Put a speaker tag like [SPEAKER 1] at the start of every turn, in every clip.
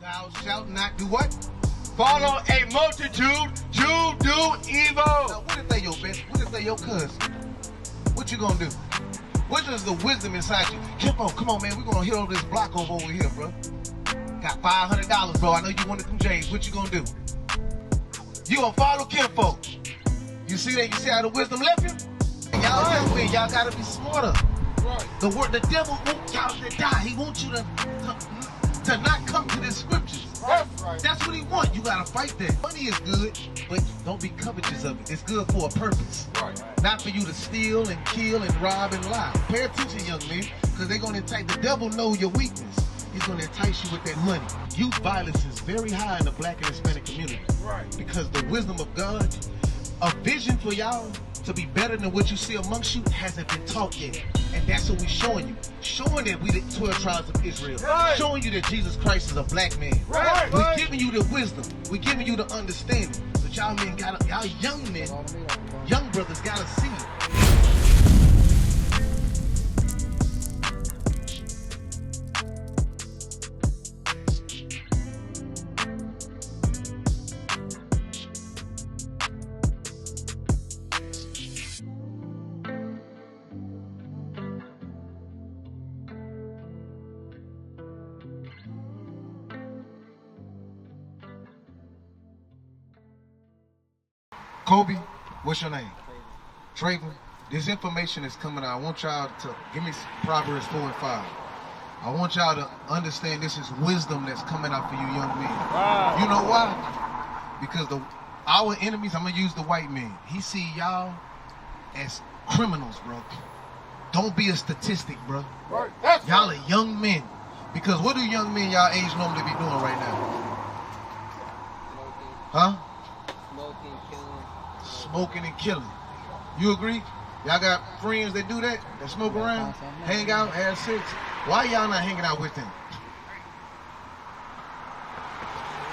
[SPEAKER 1] Thou shalt not do what?
[SPEAKER 2] Follow a multitude to do evil.
[SPEAKER 1] Now, what if they your best? What if they your cousin? What you gonna do? What is the wisdom inside you? Come on, man. We're gonna hit over this block over here, bro. Got $500, bro. I know you wanted them J's. What you gonna do? You gonna follow kinfolk. You see that? You see how the wisdom left you? And y'all gotta be smarter.
[SPEAKER 2] Right.
[SPEAKER 1] The devil wants y'all to die. He wants you to not come to the scriptures.
[SPEAKER 2] Right.
[SPEAKER 1] That's what he wants. You gotta fight that. Money is good, but don't be covetous of it. It's good for a purpose.
[SPEAKER 2] Right.
[SPEAKER 1] Not for you to steal and kill and rob and lie. Pay attention, young men, because they're gonna entice. The devil know your weakness. He's gonna entice you with that money. Youth violence is very high in the Black and Hispanic community.
[SPEAKER 2] Right.
[SPEAKER 1] Because the wisdom of God, a vision for y'all to be better than what you see amongst you hasn't been taught yet. And that's what we're showing you. Showing that we the 12 tribes of Israel.
[SPEAKER 2] Right.
[SPEAKER 1] Showing you that Jesus Christ is a black man.
[SPEAKER 2] Right.
[SPEAKER 1] We're giving you the wisdom. We're giving you the understanding. But y'all men y'all young men, young brothers gotta see it. Kobe, what's your name? Traven. This information is coming out. I want y'all to give me Proverbs 4 and 5. I want y'all to understand this is wisdom that's coming out for you young men.
[SPEAKER 2] Wow.
[SPEAKER 1] You know why? Because our enemies, I'm going to use the white man. He see y'all as criminals, bro. Don't be a statistic, bro.
[SPEAKER 2] Right.
[SPEAKER 1] Y'all are young men. Because what do young men y'all age normally be doing right now? Huh? Smoking and killing. You agree? Y'all got friends that do that? That smoke around? Hang out, have sex? Why y'all not hanging out with them?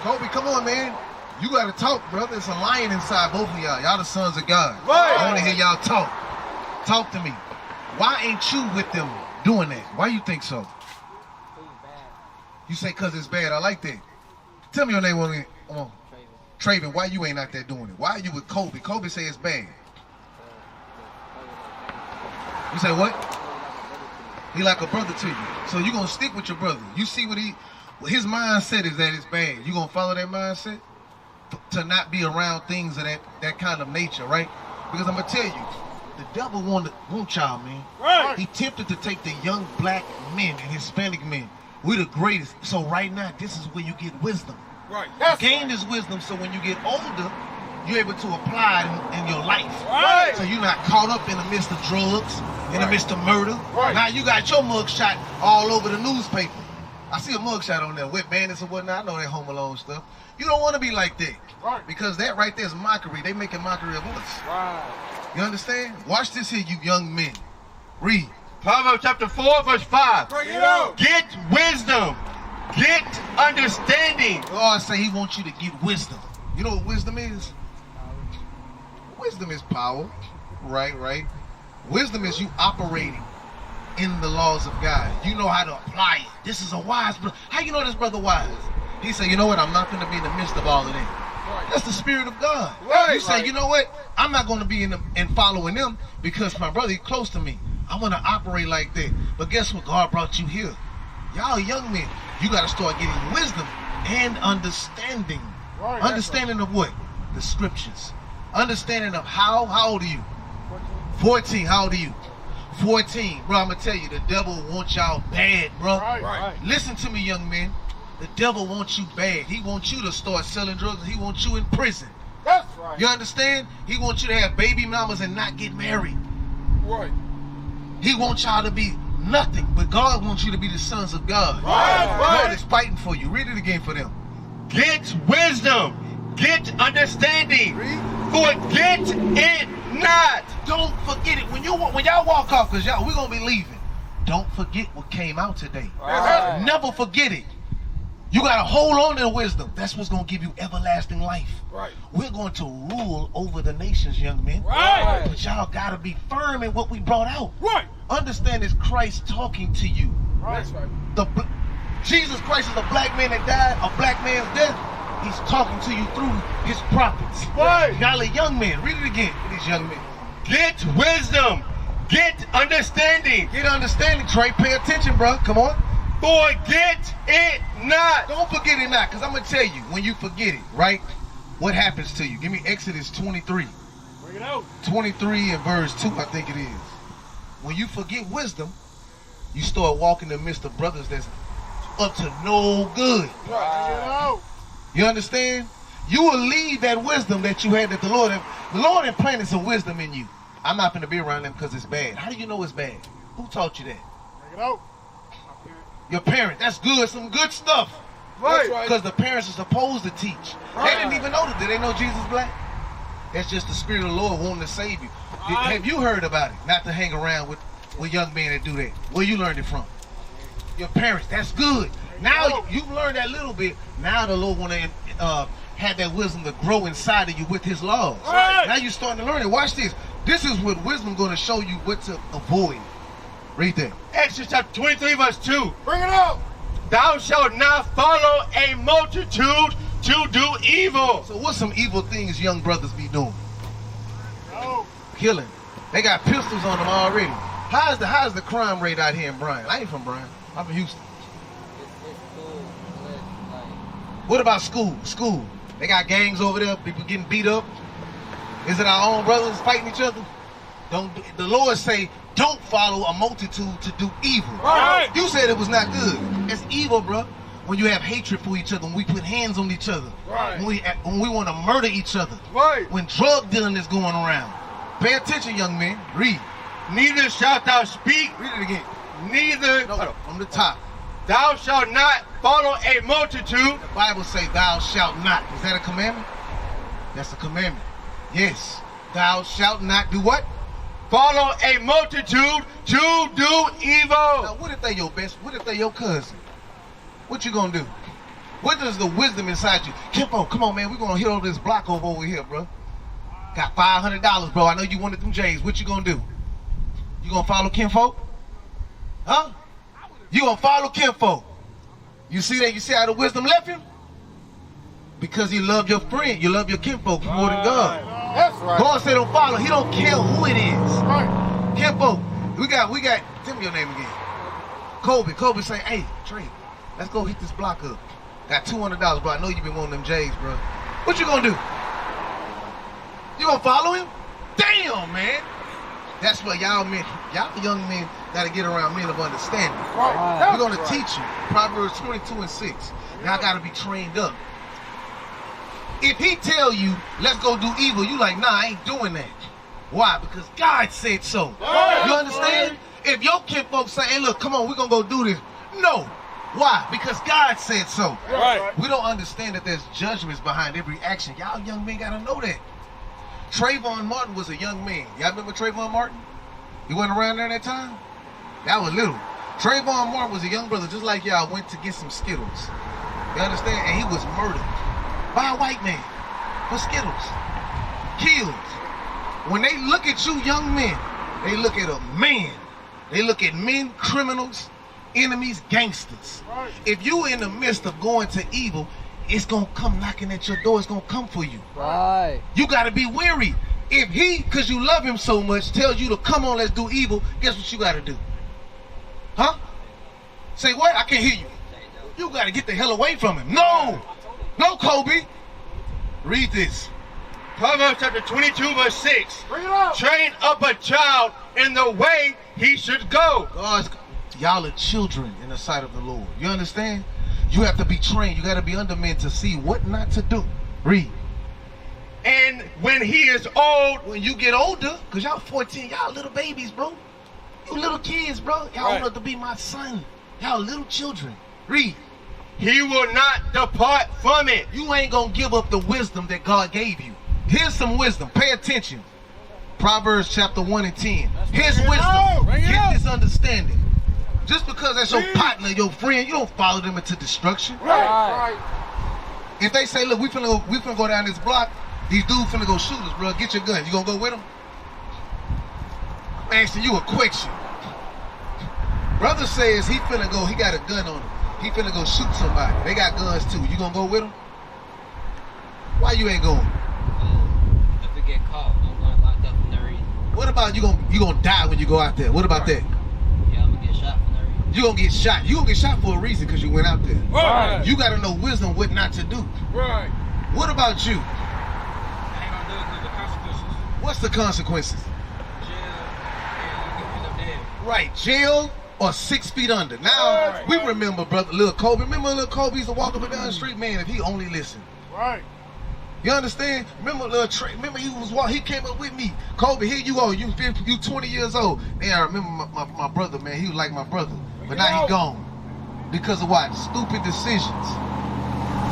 [SPEAKER 1] Kobe, come on, man. You gotta talk, brother. It's a lion inside both of y'all. Y'all the sons of God.
[SPEAKER 2] Right.
[SPEAKER 1] I wanna hear y'all talk. Talk to me. Why ain't you with them doing that? Why you think so? You say cause it's bad. I like that. Tell me your name on it. Come on. Traven, why you ain't out there doing it? Why are you with Kobe? Kobe say it's bad. You say what? He like a brother to you. So you gonna stick with your brother. You see what his mindset is that it's bad. You gonna follow that mindset? To not be around things of that kind of nature, right? Because I'm gonna tell you, the devil want y'all, man.
[SPEAKER 2] Right.
[SPEAKER 1] He tempted to take the young black men and Hispanic men. We're the greatest. So right now, this is where you get wisdom.
[SPEAKER 2] Right.
[SPEAKER 1] Gain this wisdom so when you get older, you're able to apply it in your life.
[SPEAKER 2] Right.
[SPEAKER 1] So you're not caught up in the midst of drugs, in the midst of murder.
[SPEAKER 2] Right.
[SPEAKER 1] Now you got your mugshot all over the newspaper. I see a mugshot on there, wet bandits and whatnot. I know that Home Alone stuff. You don't want to be like that.
[SPEAKER 2] Right.
[SPEAKER 1] Because that right there is mockery. They making mockery of us.
[SPEAKER 2] Right.
[SPEAKER 1] You understand? Watch this here, you young men. Read.
[SPEAKER 2] Proverbs chapter 4, verse 5.
[SPEAKER 3] Bring it out.
[SPEAKER 2] Get wisdom. Get understanding.
[SPEAKER 1] God say he wants you to get wisdom. You know what wisdom is? Wisdom is power. Right. Wisdom is you operating in the laws of God. You know how to apply it. This is a wise brother. How you know this brother wise? He said, you know what? I'm not going to be in the midst of all of that. That's the Spirit of God.
[SPEAKER 2] Right,
[SPEAKER 1] You say, you know what? I'm not going to be in following them because my brother is close to me. I want to operate like that. But guess what? God brought you here. Y'all young men, you got to start getting wisdom and understanding.
[SPEAKER 2] Right,
[SPEAKER 1] Understanding of what? The scriptures. Understanding of how old are you? 14. How old are you? 14. Bro, I'm going to tell you, the devil wants y'all bad, bro.
[SPEAKER 2] Right.
[SPEAKER 1] Listen to me, young men. The devil wants you bad. He wants you to start selling drugs and he wants you in prison.
[SPEAKER 2] That's right.
[SPEAKER 1] You understand? He wants you to have baby mamas and not get married.
[SPEAKER 2] Right.
[SPEAKER 1] He wants y'all to be nothing, but God wants you to be the sons of God.
[SPEAKER 2] Right.
[SPEAKER 1] God is fighting for you. Read it again for them.
[SPEAKER 2] Get wisdom. Get understanding. Forget it not.
[SPEAKER 1] Don't forget it. When y'all walk off, because we're going to be leaving, don't forget what came out today.
[SPEAKER 2] Right.
[SPEAKER 1] Never forget it. You got to hold on to the wisdom. That's what's going to give you everlasting life.
[SPEAKER 2] Right.
[SPEAKER 1] We're going to rule over the nations, young men.
[SPEAKER 2] Right.
[SPEAKER 1] But y'all got to be firm in what we brought out.
[SPEAKER 2] Right.
[SPEAKER 1] Understand it's Christ talking to you.
[SPEAKER 2] Right. That's right.
[SPEAKER 1] Jesus Christ is a black man that died a black man's death. He's talking to you through his prophets.
[SPEAKER 2] Right.
[SPEAKER 1] Y'all are young men. Read it again for these young men.
[SPEAKER 2] Get wisdom. Get understanding.
[SPEAKER 1] Get understanding, Trey. Pay attention, bro. Come on.
[SPEAKER 2] Forget it not.
[SPEAKER 1] Don't forget it not, because I'm going to tell you, when you forget it, right, what happens to you? Give me Exodus 23.
[SPEAKER 2] Bring it out.
[SPEAKER 1] 23 and verse 2, I think it is. When you forget wisdom, you start walking in the midst of brothers that's up to no good.
[SPEAKER 2] Right.
[SPEAKER 1] You understand? You will leave that wisdom that you had, that the Lord implanted some wisdom in you. I'm not going to be around them because it's bad. How do you know it's bad? Who taught you that?
[SPEAKER 2] Bring it out.
[SPEAKER 1] Your parent. That's good. Some good stuff.
[SPEAKER 2] Right.
[SPEAKER 1] Because the parents are supposed to teach.
[SPEAKER 2] Right.
[SPEAKER 1] They didn't even know that. Did they know Jesus black? That's just the Spirit of the Lord wanting to save you.
[SPEAKER 2] Right.
[SPEAKER 1] Have you heard about it? Not to hang around with young men that do that. Where you learned it from? Your parents. That's good. Now you've learned that little bit. Now the Lord want to have that wisdom to grow inside of you with his laws.
[SPEAKER 2] Right.
[SPEAKER 1] Now you're starting to learn it. Watch this. This is what wisdom going to show you what to avoid. Read that.
[SPEAKER 2] Exodus chapter 23 verse 2.
[SPEAKER 1] Bring it out.
[SPEAKER 2] Thou shalt not follow a multitude to do evil.
[SPEAKER 1] So what's some evil things young brothers be doing?
[SPEAKER 2] No.
[SPEAKER 1] Killing. They got pistols on them already. How's the crime rate out here in Bryan? I ain't from Bryan. I'm from Houston.
[SPEAKER 3] It's cool, but like,
[SPEAKER 1] What about school? School. They got gangs over there, people getting beat up. Is it our own brothers fighting each other? The Lord say, don't follow a multitude to do evil.
[SPEAKER 2] Right.
[SPEAKER 1] You said it was not good. It's evil, bro. When you have hatred for each other, when we put hands on each other,
[SPEAKER 2] Right.
[SPEAKER 1] when we want to murder each other,
[SPEAKER 2] Right.
[SPEAKER 1] when drug dealing is going around. Pay attention, young men. Read.
[SPEAKER 2] Neither shalt thou speak.
[SPEAKER 1] Read it again.
[SPEAKER 2] Neither.
[SPEAKER 1] No, from the top.
[SPEAKER 2] Thou shalt not follow a multitude.
[SPEAKER 1] The Bible say, thou shalt not. Is that a commandment? That's a commandment. Yes. Thou shalt not do what?
[SPEAKER 2] Follow a multitude to do evil.
[SPEAKER 1] Now, what if they your best? What if they your cousin? What you gonna do? What is the wisdom inside you? Kimpo, come on, man. We're gonna hit over this block over here, bro. Got $500, bro. I know you wanted them J's. What you gonna do? You gonna follow kinfolk? Huh? You gonna follow kinfolk? You see that? You see how the wisdom left him? Because you love your friend. You love your kinfolk more than God.
[SPEAKER 2] That's right.
[SPEAKER 1] God said don't follow. He don't care who it is.
[SPEAKER 2] Right.
[SPEAKER 1] Kinfolk. We got. Tell me your name again. Kobe. Kobe say, hey, Trey, let's go hit this block up. Got $200, bro. I know you been wanting them J's, bro. What you gonna do? You gonna follow him? Damn, man. That's what y'all young men gotta get around men of understanding.
[SPEAKER 2] Right.
[SPEAKER 1] We're gonna teach you. Proverbs 22:6. Y'all gotta be trained up. If he tell you, let's go do evil, you like, nah, I ain't doing that. Why? Because God said so. You understand? If your kinfolk say, hey, look, come on, we're going to go do this. No. Why? Because God said so.
[SPEAKER 2] Right.
[SPEAKER 1] We don't understand that there's judgments behind every action. Y'all young men got to know that. Trayvon Martin was a young man. Y'all remember Trayvon Martin? He wasn't around there that time? That was little. Trayvon Martin was a young brother just like y'all, went to get some Skittles. You understand? And he was murdered by a white man for Skittles. Killed. When they look at you young men, they look at a man. They look at men, criminals, enemies, gangsters.
[SPEAKER 2] Right.
[SPEAKER 1] If you in the midst of going to evil, it's gonna come knocking at your door. It's gonna come for you.
[SPEAKER 3] right.
[SPEAKER 1] You gotta be wary. If he, cause you love him so much, tells you to come on, let's do evil, guess what you gotta do? Huh? Say what? I can't hear you. You gotta get the hell away from him. No! No, Kobe. Read this.
[SPEAKER 2] Proverbs chapter 22 verse 6.
[SPEAKER 1] Bring it up.
[SPEAKER 2] Train up a child in the way he should go.
[SPEAKER 1] Y'all are children in the sight of the Lord. You understand? You have to be trained. You got to be under men to see what not to do. Read.
[SPEAKER 2] And when he is old,
[SPEAKER 1] When you get older, because y'all 14, y'all little babies, bro. You little kids, bro. Y'all
[SPEAKER 2] Right.
[SPEAKER 1] old enough to be my son. Y'all little children. Read.
[SPEAKER 2] he will not depart from it.
[SPEAKER 1] You ain't going to give up the wisdom that God gave you. Here's some wisdom. Pay attention. Proverbs chapter 1 and 10. Here's wisdom. Get this understanding. Just because that's your partner, your friend, you don't follow them into destruction.
[SPEAKER 3] Right.
[SPEAKER 1] If they say, look, we finna go down this block, these dudes finna go shoot us, bro. Get your gun. You gonna go with them? I'm asking you a question. Brother says he finna go, he got a gun on him. He finna go shoot somebody. They got guns too. You gonna go with him? Why you ain't going?
[SPEAKER 3] If we get caught, I'm going locked up for no reason.
[SPEAKER 1] What about you gonna die when you go out there? What about that?
[SPEAKER 3] Yeah, I'm gonna get shot for no reason.
[SPEAKER 1] You gonna get shot. You gonna get shot for a reason because you went out there.
[SPEAKER 2] Right.
[SPEAKER 1] You gotta know wisdom what not to do.
[SPEAKER 2] Right.
[SPEAKER 1] What about you?
[SPEAKER 2] I ain't gonna do it 'cause the consequences.
[SPEAKER 1] What's the consequences?
[SPEAKER 2] Jail, and you can end up dead.
[SPEAKER 1] Right, jail or 6 feet under. Now,
[SPEAKER 2] Right.
[SPEAKER 1] we remember brother Lil Kobe. Remember Lil Kobe used to walk up and down the street, man, if he only listened.
[SPEAKER 2] Right.
[SPEAKER 1] You understand? Remember Lil Trey? Remember he came up with me. Kobe, here you are. You 20 years old. Man, I remember my brother, man. He was like my brother. But now he gone. Because of what? Stupid decisions.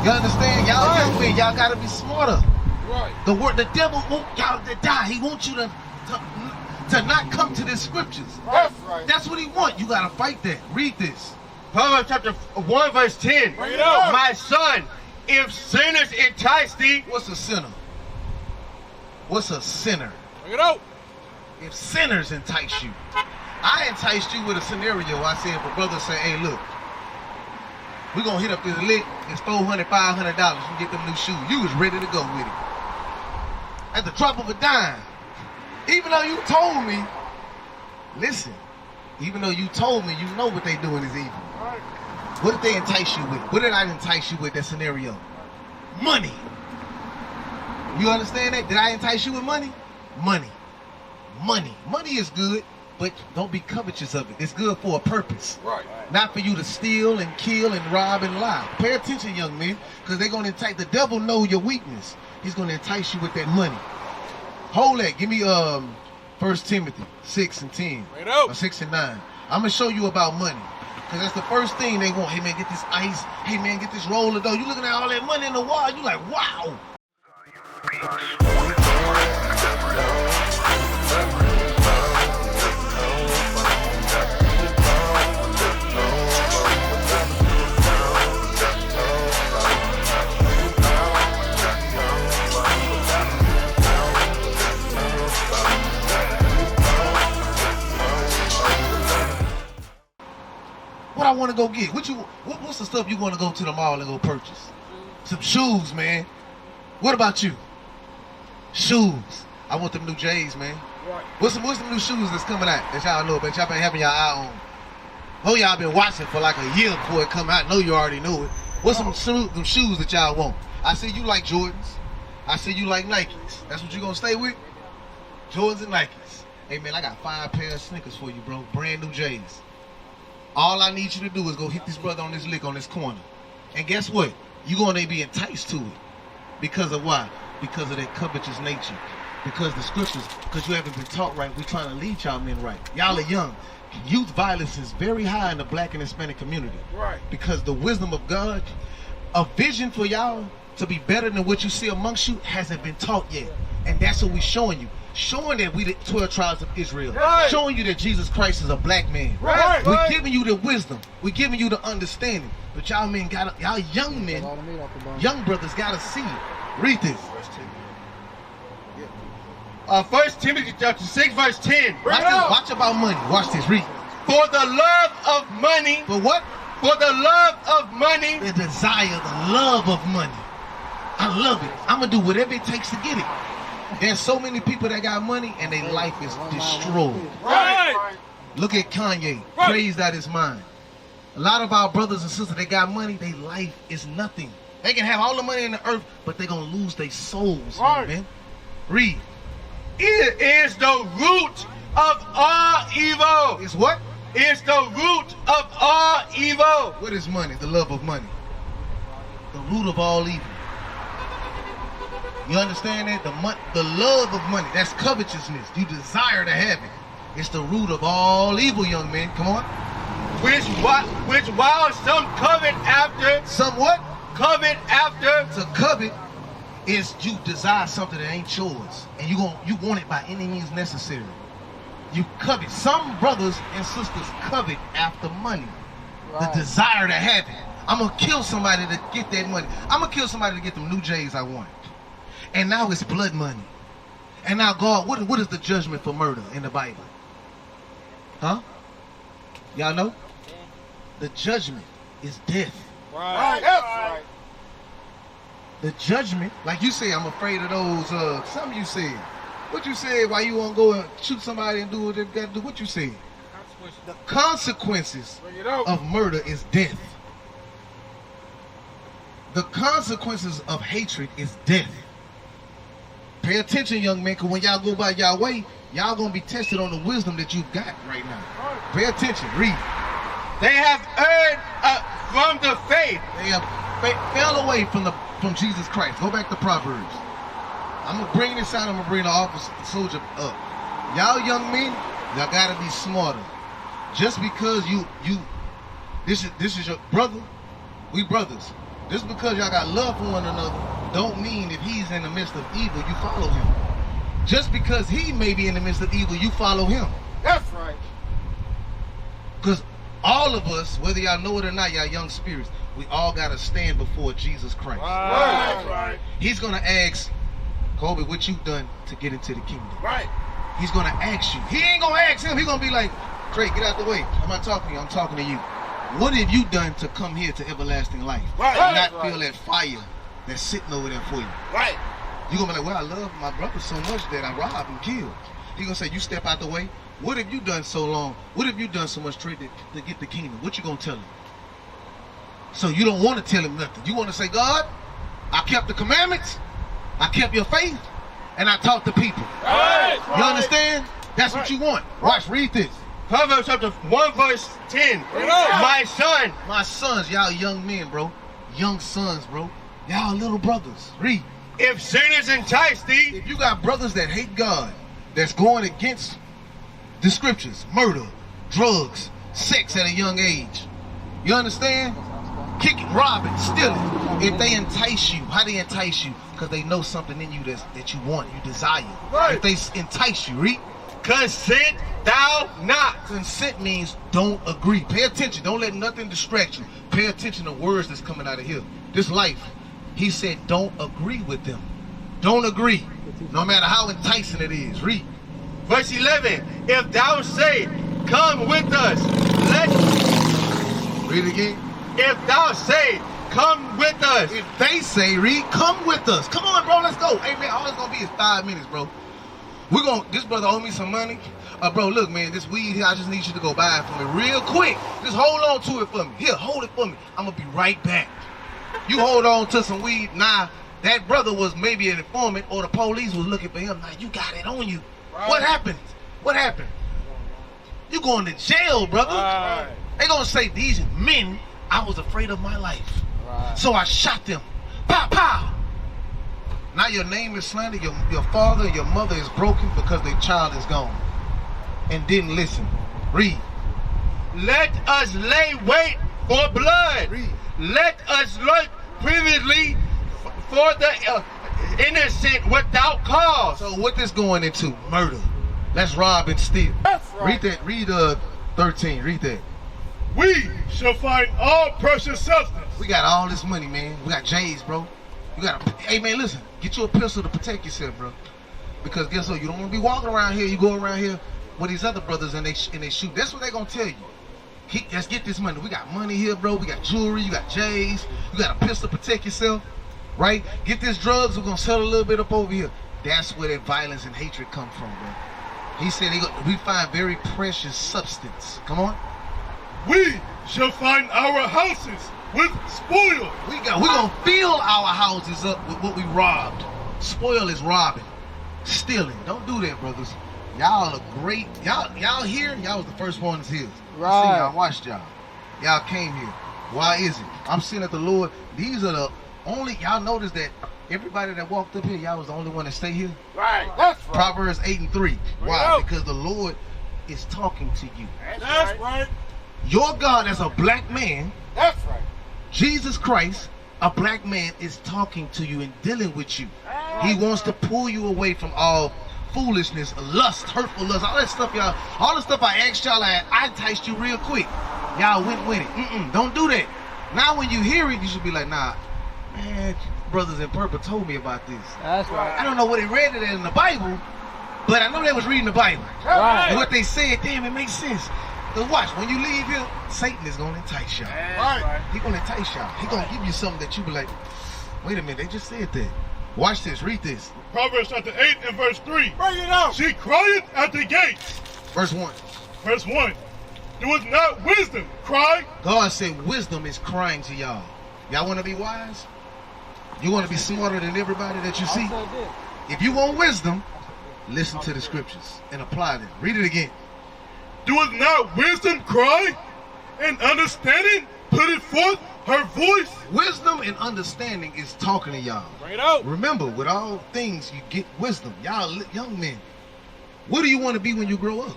[SPEAKER 1] You understand? Y'all young men, y'all gotta be smarter.
[SPEAKER 2] Right.
[SPEAKER 1] The devil want y'all to die. He wants you to not come to the scriptures.
[SPEAKER 2] That's right.
[SPEAKER 1] That's what he want. You gotta fight that. Read this.
[SPEAKER 2] Proverbs chapter 1 verse 10.
[SPEAKER 4] Bring it out.
[SPEAKER 2] My son, if sinners entice thee,
[SPEAKER 1] What's a sinner? What's a sinner?
[SPEAKER 4] Bring it out.
[SPEAKER 1] If sinners entice you. I enticed you with a scenario. I said, if a brother say, hey, look, we're going to hit up this lick. It's $400, $500. You get them new shoes. You was ready to go with it. At the drop of a dime. Even though you told me, listen, even though you told me, you know what they doing is evil.
[SPEAKER 4] Right.
[SPEAKER 1] What did they entice you with? What did I entice you with, that scenario? Money. You understand that? Did I entice you with money? Money. Money. Money is good, but don't be covetous of it. It's good for a purpose.
[SPEAKER 4] Right.
[SPEAKER 1] Not for you to steal and kill and rob and lie. Pay attention, young men, because they're going to entice. The devil know your weakness. He's going to entice you with that money. Hold that. Give me 1 Timothy 6 and 10.
[SPEAKER 4] Bring it out.
[SPEAKER 1] Or 6 and 9. I'm going to show you about money. Because that's the first thing they want. Hey, man, get this ice. Hey, man, get this roller dough. You looking at all that money in the wall. You like, wow. What I want to go get? What's the stuff you want to go to the mall and go purchase? Some shoes, man. What about you? Shoes. I want them new J's, man.
[SPEAKER 4] Right.
[SPEAKER 1] What's some new shoes that's coming out that y'all know, but y'all been having your eye on? Oh, y'all been watching for like a year before it come out. I know you already knew it. What's some shoes that y'all want? I see you like Jordans. I see you like Nikes. That's what you gonna stay with? Jordans and Nikes. Hey, man, I got 5 pair of sneakers for you, bro. Brand new J's. All I need you to do is go hit this brother on this lick on this corner. And guess what? You're going to be enticed to it. Because of why? Because of that covetous nature. Because the scriptures, because you haven't been taught right, we're trying to lead y'all men right. Y'all are young. Youth violence is very high in the black and Hispanic community.
[SPEAKER 4] Right.
[SPEAKER 1] Because the wisdom of God, a vision for y'all to be better than what you see amongst you hasn't been taught yet. And that's what we're showing you. Showing that we the 12 tribes of Israel.
[SPEAKER 4] Right.
[SPEAKER 1] Showing you that Jesus Christ is a black man.
[SPEAKER 4] Right.
[SPEAKER 1] We're
[SPEAKER 4] Right.
[SPEAKER 1] giving you the wisdom. We're giving you the understanding. But y'all men y'all young men, young brothers gotta see it. Read this.
[SPEAKER 2] 1 Timothy chapter 6 verse 10.
[SPEAKER 1] Watch this. Watch about money. Watch this. Read.
[SPEAKER 2] For the love of money,
[SPEAKER 1] For what?
[SPEAKER 2] for the love of money,
[SPEAKER 1] The desire, the love of money. I love it. I'm gonna do whatever it takes to get it. There's so many people that got money and their life is destroyed.
[SPEAKER 4] Right.
[SPEAKER 1] Look at Kanye,
[SPEAKER 4] Right.
[SPEAKER 1] crazed out his mind. A lot of our brothers and sisters that got money, their life is nothing. They can have all the money in the earth, but they're gonna lose their souls,
[SPEAKER 4] Right.
[SPEAKER 1] man. Read.
[SPEAKER 2] it is the root of all evil.
[SPEAKER 1] It's what?
[SPEAKER 2] It's the root of all evil.
[SPEAKER 1] What is money? The love of money. The root of all evil. You understand that? The love of money. That's covetousness. You desire to have it. It's the root of all evil, young man. Come on.
[SPEAKER 2] Which while some covet after,
[SPEAKER 1] Somewhat.
[SPEAKER 2] covet after,
[SPEAKER 1] To covet is you desire something that ain't yours, and you want it by any means necessary. You covet. Some brothers and sisters covet after money. The desire to have it. I'm gonna kill somebody to get that money. I'm gonna kill somebody to get them new J's I want. And now it's blood money. And now God, what is the judgment for murder in the Bible? Huh? Y'all know? The judgment is death.
[SPEAKER 2] Right. That's right.
[SPEAKER 1] The judgment, like you say, I'm afraid of those, something you said. What you said, why you won't go and shoot somebody and do what they got to do? What you said? The consequences of murder is death. The consequences of hatred is death. Pay attention, young men, because when y'all go by y'all way, y'all going to be tested on the wisdom that you've got right now. Pay attention. Read.
[SPEAKER 2] They have erred from the faith.
[SPEAKER 1] They have fell away from Jesus Christ. Go back to Proverbs. I'm going to bring this out. I'm going to bring the officer, the soldier up. Y'all young men, y'all got to be smarter. Just because this is your brother, we brothers. Just because y'all got love for one another, don't mean if he's in the midst of evil, you follow him. Just because he may be in the midst of evil, you follow him.
[SPEAKER 2] That's right.
[SPEAKER 1] Because all of us, whether y'all know it or not, y'all young spirits, we all got to stand before Jesus Christ.
[SPEAKER 2] Right.
[SPEAKER 1] He's going to ask, Kobe, what you done to get into the kingdom?
[SPEAKER 2] Right.
[SPEAKER 1] He's going to ask you. He ain't going to ask him. He's going to be like, Craig, get out the way. I'm not talking to you. I'm talking to you. What have you done to come here to everlasting life?
[SPEAKER 2] Right.
[SPEAKER 1] And not feel that fire that's sitting over there for you.
[SPEAKER 2] Right.
[SPEAKER 1] You're going to be like, well, I love my brother so much that I robbed and killed. He's going to say, you step out the way. What have you done so long? What have you done so much trade to get the kingdom? What you going to tell him? So you don't want to tell him nothing. You want to say, God, I kept the commandments. I kept your faith. And I taught the people.
[SPEAKER 2] Right.
[SPEAKER 1] You understand? That's what you want. Watch, read this.
[SPEAKER 2] Proverbs chapter 1 verse 10. My son.
[SPEAKER 1] My sons, y'all young men, bro. Young sons, bro. Y'all little brothers. Read.
[SPEAKER 2] If sinners entice thee.
[SPEAKER 1] If you got brothers that hate God, that's going against the scriptures, murder, drugs, sex at a young age. You understand? Kicking, robbing, stealing. If they entice you, how they entice you? Because they know something in you that you want, you desire.
[SPEAKER 2] Right.
[SPEAKER 1] If they entice you, read.
[SPEAKER 2] Consent thou not.
[SPEAKER 1] Consent means don't agree. Pay attention. Don't let nothing distract you. Pay attention to words that's coming out of here. This life. He said don't agree with them. Don't agree. No matter how enticing it is. Read.
[SPEAKER 2] Verse 11. If thou say, come with us,
[SPEAKER 1] Read it again.
[SPEAKER 2] If thou say, come with us.
[SPEAKER 1] If they say, read, come with us. Come on, bro, let's go. Hey, man, all it's going to be is 5 minutes, bro. This brother owe me some money. Bro, look, man, this weed here, I just need you to go buy it for me real quick. Just hold on to it for me. Here, hold it for me. I'm going to be right back. You hold on to some weed. Nah, that brother was maybe an informant or the police was looking for him. Now, you got it on you. Right. What happened? What happened? You going to jail, brother. Right. They going to say, these men, I was afraid of my life. Right. So I shot them. Pow, pow. Now your name is slandered. Your father and your mother is broken because their child is gone and didn't listen. Read.
[SPEAKER 2] Let us lay wait for blood.
[SPEAKER 1] Read.
[SPEAKER 2] Let us look previously for the innocent without cause.
[SPEAKER 1] So what this going into? Murder. Let's rob and steal.
[SPEAKER 2] That's right.
[SPEAKER 1] Read that. Read 13. Read that.
[SPEAKER 2] We shall find all precious substance.
[SPEAKER 1] We got all this money, man. We got J's, bro. You got hey, man, listen. Get you a pistol to protect yourself, bro. Because guess what? You don't want to be walking around here. You go around here with these other brothers and they shoot. That's what they gonna tell you. Let's get this money. We got money here, bro. We got jewelry. You got J's. You got a pistol to protect yourself, right? Get this drugs. We're gonna sell a little bit up over here. That's where that violence and hatred come from, bro. He said we find very precious substance. Come on.
[SPEAKER 2] We shall find our houses with spoil.
[SPEAKER 1] We gonna fill our houses up with what we robbed. Spoil is robbing, stealing. Don't do that, brothers. Y'all are great. Y'all here. Y'all was the first ones here.
[SPEAKER 4] Right.
[SPEAKER 1] I see y'all. Watched y'all. Y'all came here. Why is it? I'm seeing that the Lord. These are the only. Y'all notice that everybody that walked up here, y'all was the only one that stay here.
[SPEAKER 2] Right. That's right.
[SPEAKER 1] Proverbs 8:3. Why? Because the Lord is talking to you.
[SPEAKER 2] That's right.
[SPEAKER 1] Your God as a black man.
[SPEAKER 2] That's right.
[SPEAKER 1] Jesus Christ, a black man, is talking to you and dealing with you. He wants to pull you away from all foolishness, lust, hurtful lust, all that stuff, y'all. All the stuff I asked y'all, I enticed you real quick. Y'all went with it. Don't do that. Now when you hear it, you should be like, nah, man, brothers in purple told me about this.
[SPEAKER 4] That's right.
[SPEAKER 1] I don't know what they read it in the Bible, but I know they was reading the Bible.
[SPEAKER 4] Right.
[SPEAKER 1] And what they said, damn, it makes sense. Because watch, when you leave here, Satan is going to entice y'all.
[SPEAKER 2] Right.
[SPEAKER 1] He going to entice y'all. He going to give you something that you be like, wait a minute, they just said that. Watch this, read this.
[SPEAKER 2] Proverbs chapter 8 and verse 3.
[SPEAKER 4] Bring it out.
[SPEAKER 2] She crieth at the gates.
[SPEAKER 1] Verse 1.
[SPEAKER 2] Verse 1. Doeth not wisdom cry?
[SPEAKER 1] God said wisdom is crying to y'all. Y'all want to be wise? You want to be smarter than everybody that you see? If you want wisdom, listen to the scriptures and apply them. Read it again.
[SPEAKER 2] Doeth not wisdom cry? And understanding putteth forth her voice?
[SPEAKER 1] Wisdom and understanding is talking to y'all.
[SPEAKER 4] Bring it out.
[SPEAKER 1] Remember, with all things, you get wisdom. Y'all young men, what do you want to be when you grow up?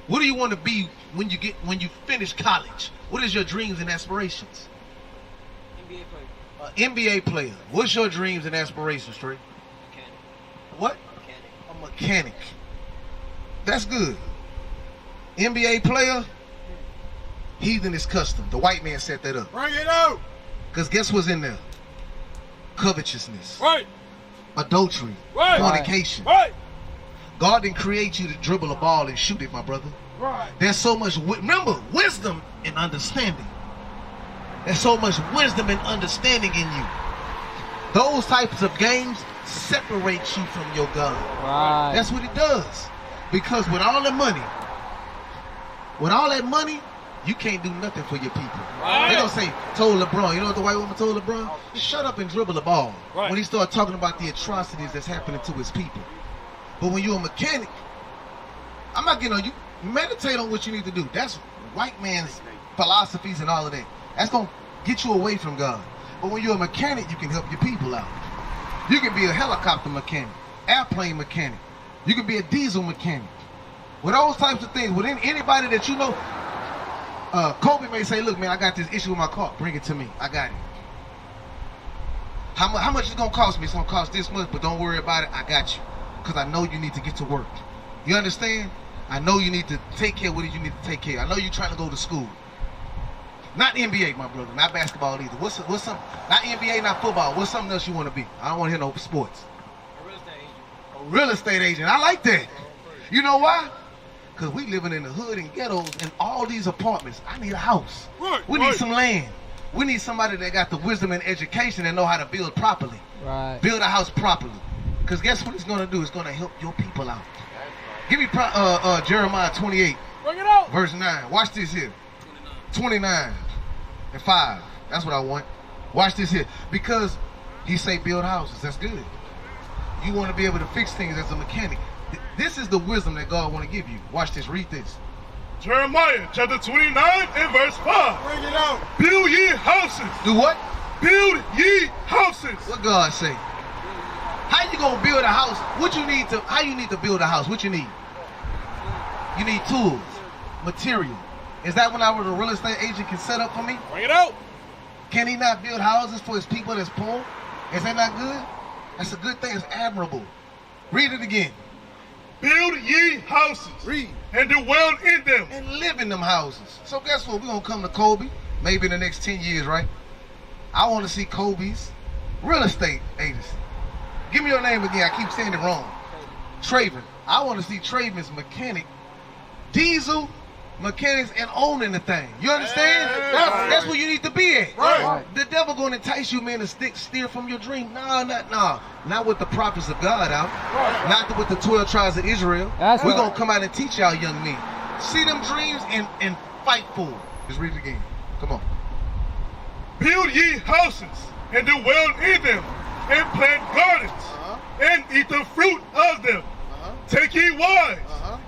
[SPEAKER 1] What do you want to be when you finish college? What is your dreams and aspirations?
[SPEAKER 3] NBA player.
[SPEAKER 1] NBA player. What's your dreams and aspirations, Trey?
[SPEAKER 3] Mechanic.
[SPEAKER 1] What?
[SPEAKER 3] Mechanic.
[SPEAKER 1] A mechanic. That's good. NBA player, heathen is custom. The white man set that up.
[SPEAKER 4] Bring it out.
[SPEAKER 1] Because guess what's in there? Covetousness.
[SPEAKER 4] Right.
[SPEAKER 1] Adultery.
[SPEAKER 4] Right.
[SPEAKER 1] Fornication.
[SPEAKER 4] Right.
[SPEAKER 1] God didn't create you to dribble a ball and shoot it, my brother.
[SPEAKER 4] Right.
[SPEAKER 1] There's so much, remember, wisdom and understanding. There's so much wisdom and understanding in you. Those types of games separate you from your God.
[SPEAKER 3] Right.
[SPEAKER 1] That's what it does. Because with all that money, you can't do nothing for your people.
[SPEAKER 4] Right.
[SPEAKER 1] They gonna say, told LeBron, you know what the white woman told LeBron? Shut up and dribble the ball.
[SPEAKER 4] Right.
[SPEAKER 1] When he started talking about the atrocities that's happening to his people. But when you're a mechanic, I'm not getting on you. Meditate on what you need to do. That's white man's philosophies and all of that. That's going to get you away from God. But when you're a mechanic, you can help your people out. You can be a helicopter mechanic, airplane mechanic. You can be a diesel mechanic. With those types of things, with anybody that you know, Kobe may say, look, man, I got this issue with my car. Bring it to me. I got it. How much is it going to cost me? It's going to cost this much, but don't worry about it. I got you. Because I know you need to get to work. You understand? I know you need to take care of what you need to take care of. I know you're trying to go to school. Not NBA, my brother. Not basketball either. What's some? Not NBA, not football. What's something else you want to be? I don't want to hear no sports.
[SPEAKER 3] A real estate agent.
[SPEAKER 1] A real estate agent. I like that. You know why? Because we living in the hood and ghettos and all these apartments. I need a house.
[SPEAKER 4] Right.
[SPEAKER 1] We need some land. We need somebody that got the wisdom and education and know how to build properly.
[SPEAKER 3] Right.
[SPEAKER 1] Build a house properly. Because guess what it's going to do? It's going to help your people out. Give me Jeremiah 28,
[SPEAKER 4] Bring it out.
[SPEAKER 1] verse 9. Watch this here. 29 and 5. That's what I want. Watch this here. Because he say build houses. That's good. You want to be able to fix things as a mechanic. This is the wisdom that God want to give you. Watch this. Read this.
[SPEAKER 2] Jeremiah chapter 29 and verse 5.
[SPEAKER 4] Bring it out.
[SPEAKER 2] Build ye houses.
[SPEAKER 1] Do what?
[SPEAKER 2] Build ye houses.
[SPEAKER 1] What God say? How you gonna build a house? What you need to? How you need to build a house? What you need? You need tools, material. Is that when I was a real estate agent can set up for me?
[SPEAKER 4] Bring it out.
[SPEAKER 1] Can he not build houses for his people that's poor? Is that not good? That's a good thing. It's admirable. Read it again.
[SPEAKER 2] Build ye houses.
[SPEAKER 1] Read.
[SPEAKER 2] And dwell in them.
[SPEAKER 1] And live in them houses. So guess what? We're gonna come to Kobe, maybe in the next 10 years, right? I want to see Kobe's real estate agency. Give me your name again. I keep saying it wrong. Traven. I want to see Traven's mechanic, diesel mechanics, and owning the thing. You understand? That's where you need to be at.
[SPEAKER 4] Right.
[SPEAKER 1] The devil going to entice you, man, to steer from your dream. Not with the prophets of God out. Not with the 12 tribes of Israel. We're going to come out and teach y'all young men. See them dreams and fight for them. Just read it again. Come on.
[SPEAKER 2] Build ye houses and dwell in them, and plant gardens, and eat the fruit of them. Take ye wives,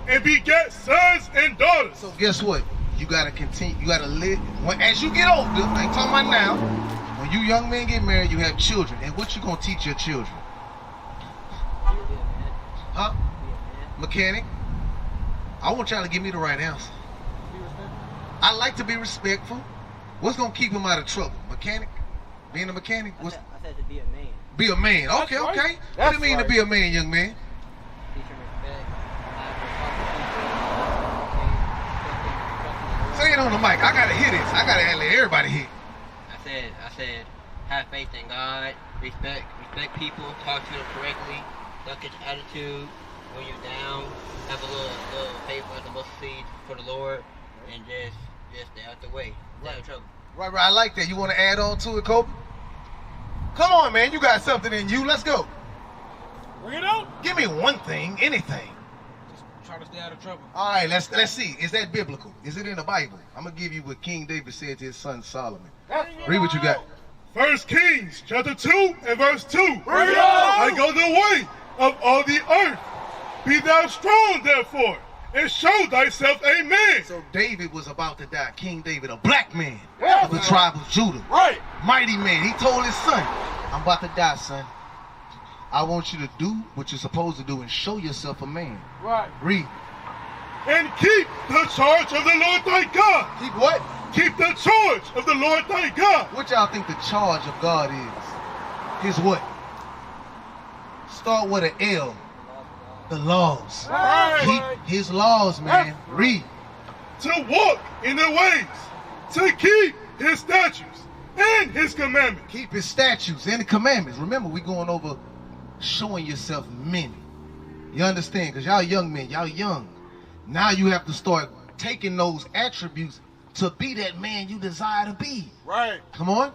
[SPEAKER 2] and beget sons and daughters.
[SPEAKER 1] So guess what? You gotta continue. You gotta live. As you get older, I ain't talking about now. When you young men get married, you have children. And what you gonna teach your children? Huh? Mechanic? I want y'all to give me the right answer. I like to be respectful. What's gonna keep him out of trouble? Mechanic? Being a mechanic?
[SPEAKER 3] I said to be a man.
[SPEAKER 1] Be a man. Okay,
[SPEAKER 4] That's
[SPEAKER 1] okay.
[SPEAKER 4] right.
[SPEAKER 1] What do you mean to be a man, young man?
[SPEAKER 3] Teach him respect.
[SPEAKER 1] Say it on the mic. I gotta hear this. I gotta let everybody hear.
[SPEAKER 3] I said, have faith in God, respect people, talk to them correctly, look at your attitude, when you're down, have a little faith of the mustard seed for the Lord, and just stay out the way. Stay out of trouble.
[SPEAKER 1] Right. I like that. You want to add on to it, Kobe? Come on, man. You got something in you. Let's go.
[SPEAKER 4] Bring it out.
[SPEAKER 1] Give me one thing, anything.
[SPEAKER 4] Just try to stay out of trouble.
[SPEAKER 1] All right, let's see. Is that biblical? Is it in the Bible? I'm going to give you what King David said to his son Solomon. Read what you got.
[SPEAKER 2] 1 Kings chapter 2 and verse 2.
[SPEAKER 4] Bring it
[SPEAKER 2] I
[SPEAKER 4] out.
[SPEAKER 2] go the way of all the earth. Be thou strong, therefore, and show thyself a man.
[SPEAKER 1] So David was about to die. King David, a black man
[SPEAKER 4] Yeah.
[SPEAKER 1] of the tribe of Judah.
[SPEAKER 4] Right.
[SPEAKER 1] Mighty man. He told his son, I'm about to die, son. I want you to do what you're supposed to do and show yourself a man.
[SPEAKER 4] Right.
[SPEAKER 1] Read.
[SPEAKER 2] And keep the charge of the Lord thy God.
[SPEAKER 1] Keep what?
[SPEAKER 2] Keep the charge of the Lord thy God.
[SPEAKER 1] What y'all think the charge of God is? His what? Start with an L. The laws.
[SPEAKER 4] Right.
[SPEAKER 1] Keep his laws, man. Read.
[SPEAKER 2] To walk in the ways. To keep his statutes and his commandments.
[SPEAKER 1] Keep his statutes and the commandments. Remember, we going over showing yourself men. You understand? Because y'all young men, y'all young. Now you have to start taking those attributes to be that man you desire to be.
[SPEAKER 4] Right.
[SPEAKER 1] Come on.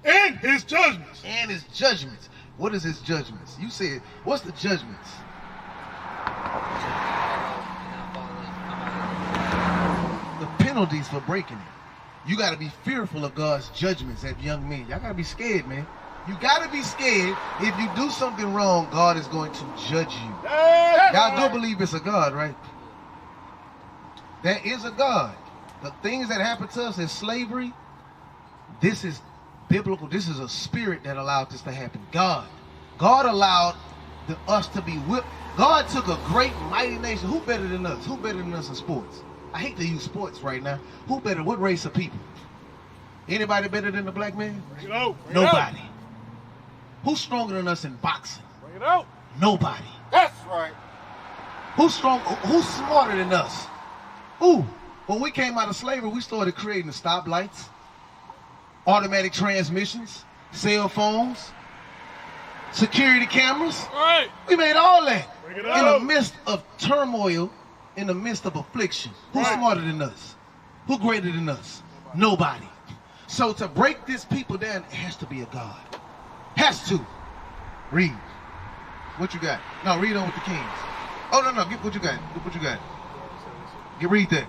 [SPEAKER 2] And his judgments.
[SPEAKER 1] And his judgments. What is his judgments? You said, what's the judgments? The penalties for breaking it. You got to be fearful of God's judgments as young men. Y'all got to be scared, man. You got to be scared. If you do something wrong, God is going to judge you. Y'all do believe it's a God, right? There is a God. The things that happen to us is slavery. This is biblical. This is a spirit that allowed this to happen. God allowed us to be whipped. God took a great, mighty nation. Who better than us? Who better than us in sports? I hate to use sports right now. Who better? What race of people? Anybody better than the black man?
[SPEAKER 4] Bring it out. Bring
[SPEAKER 1] Nobody. Who's stronger than us in boxing?
[SPEAKER 4] Bring it out.
[SPEAKER 1] Nobody.
[SPEAKER 4] That's right.
[SPEAKER 1] Who's smarter than us? Ooh, when we came out of slavery, we started creating the stoplights, automatic transmissions, cell phones, security cameras.
[SPEAKER 4] Right.
[SPEAKER 1] We made all that
[SPEAKER 2] Bring it
[SPEAKER 1] in
[SPEAKER 2] out.
[SPEAKER 1] the midst of turmoil, in the midst of affliction. Who's
[SPEAKER 2] Right.
[SPEAKER 1] smarter than us? Who greater than us? Nobody. So to break this people down, it has to be a God. Has to. Read. What you got? No, read on with the kings. Oh, no, get what you got. Get what you got. Read that.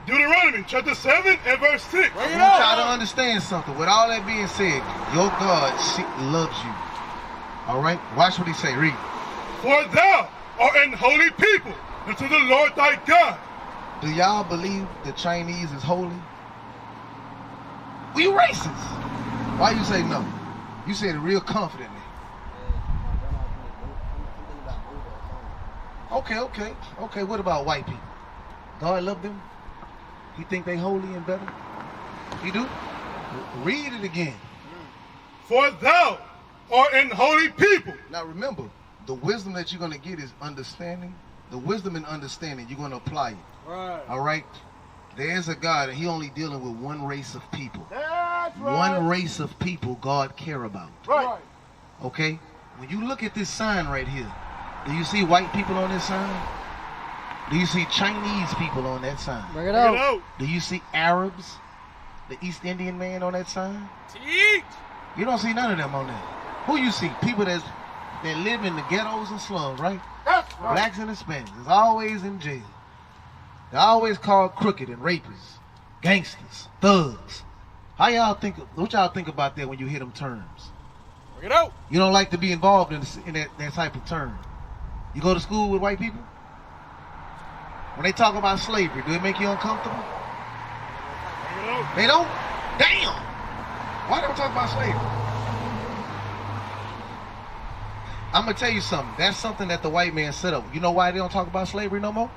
[SPEAKER 2] Deuteronomy chapter 7 and verse 6.
[SPEAKER 4] Bring
[SPEAKER 1] I
[SPEAKER 4] it
[SPEAKER 1] want y'all to
[SPEAKER 4] out.
[SPEAKER 1] understand something. With all that being said, your God loves you. All right? Watch what he say. Read.
[SPEAKER 2] For thou art an holy people unto the Lord thy God.
[SPEAKER 1] Do y'all believe the Chinese is holy? Well, you racist. Why you say no? You said it real confidently. Okay. What about white people? God love them? He think they holy and better? He do? Read it again.
[SPEAKER 2] For thou art an holy people.
[SPEAKER 1] Now remember, the wisdom that you're going to get is understanding. The wisdom and understanding, you're going to apply it.
[SPEAKER 4] Right.
[SPEAKER 1] All right? There's a God, and he only dealing with one race of people.
[SPEAKER 4] That's right.
[SPEAKER 1] One race of people God care about.
[SPEAKER 4] Right.
[SPEAKER 1] Okay? When you look at this sign right here, do you see white people on this sign? Do you see Chinese people on that sign?
[SPEAKER 4] Bring it
[SPEAKER 2] Bring it out.
[SPEAKER 1] Do you see Arabs, the East Indian man on that sign?
[SPEAKER 4] Teach.
[SPEAKER 1] You don't see none of them on there. Who you see? People that live in the ghettos and slums, right?
[SPEAKER 4] That's right.
[SPEAKER 1] Blacks and Hispanics is always in jail. They're always called crooked and rapists, gangsters, thugs. What y'all think about that when you hear them terms?
[SPEAKER 4] Bring it out.
[SPEAKER 1] You don't like to be involved in that type of term. You go to school with white people? When they talk about slavery, do it make you uncomfortable?
[SPEAKER 2] Bring it out.
[SPEAKER 1] They don't? Damn! Why don't talk about slavery? I'm going to tell you something. That's something that the white man set up. You know why they don't talk about slavery no more?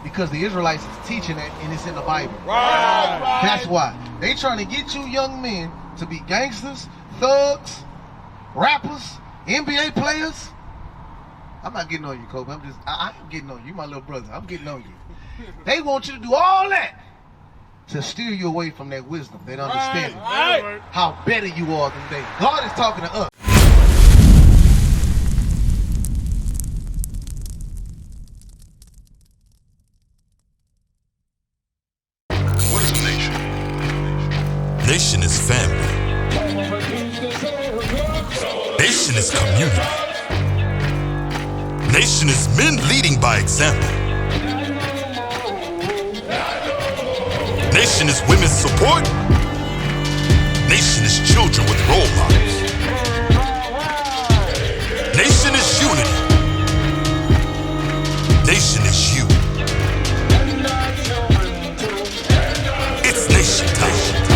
[SPEAKER 1] Because the Israelites is teaching that and it's in the Bible.
[SPEAKER 4] Right.
[SPEAKER 1] That's why. They trying to get you young men to be gangsters, thugs, rappers, NBA players. I'm not getting on you, Kobe. I'm getting on you. You my little brother. I'm getting on you. They want you to do all that to steer you away from that wisdom, that understanding,
[SPEAKER 4] Right.
[SPEAKER 1] how better you are than they. God is talking to us.
[SPEAKER 5] Nation is family. Nation is community. Nation is men leading by example. Nation is women's support. Nation is children with role models. Nation is unity. Nation is you. It's nation time.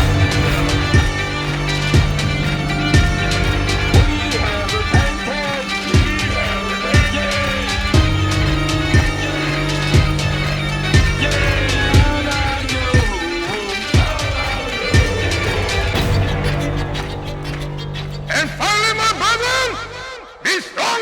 [SPEAKER 6] And finally, my brethren, be strong